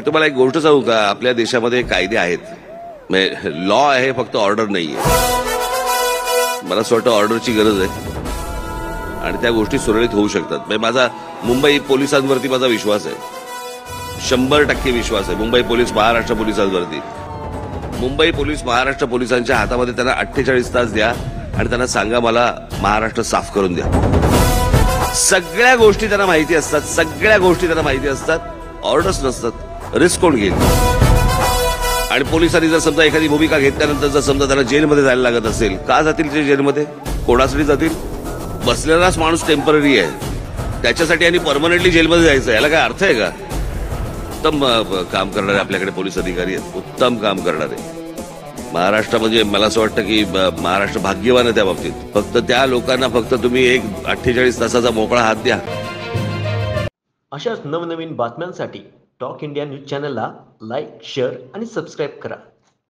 मी तुम्हाला एक गोष्ट सांगू का, आपल्या देशामध्ये कायदे आहेत, लॉ आहे, फक्त ऑर्डर नाहीये. मला असं वाटतं ऑर्डरची गरज आहे आणि त्या गोष्टी सुरळीत होऊ शकतात. माझा मुंबई पोलिसांवरती माझा विश्वास आहे, 100% विश्वास आहे. मुंबई पोलीस, महाराष्ट्र पोलिसांवरती. मुंबई पोलीस, महाराष्ट्र पोलिसांच्या हातामध्ये त्यांना 48 तास द्या आणि त्यांना सांगा मला महाराष्ट्र साफ करून द्या. सगळ्या गोष्टी त्यांना माहिती असतात, सगळ्या गोष्टी त्यांना माहिती असतात. ऑर्डर्स नसतात. रिस्क कोण घेईल? आणि पोलिसांनी जर समजा एखादी भूमिका घेतल्यानंतर जर समजा त्यांना जेलमध्ये जायला लागत असेल, का जातील ते जेलमध्ये? कोणासाठी जातील? बसलेलाच माणूस टेम्पररी आहे, त्याच्यासाठी आणि परमनंटली जेलमध्ये जायचं, याला काय अर्थ आहे का? उत्तम काम करणारे आपल्याकडे पोलीस अधिकारी आहेत, उत्तम काम करणारे. महाराष्ट्र म्हणजे मला असं वाटतं की महाराष्ट्र भाग्यवान आहे त्या बाबतीत. फक्त त्या लोकांना फक्त तुम्ही एक 48 तासाचा मोकळा हात द्या. अशाच नवनवीन बातम्यांसाठी टॉक इंडिया न्यूज चॅनलला लाईक, शेअर आणि सबस्क्राईब करा.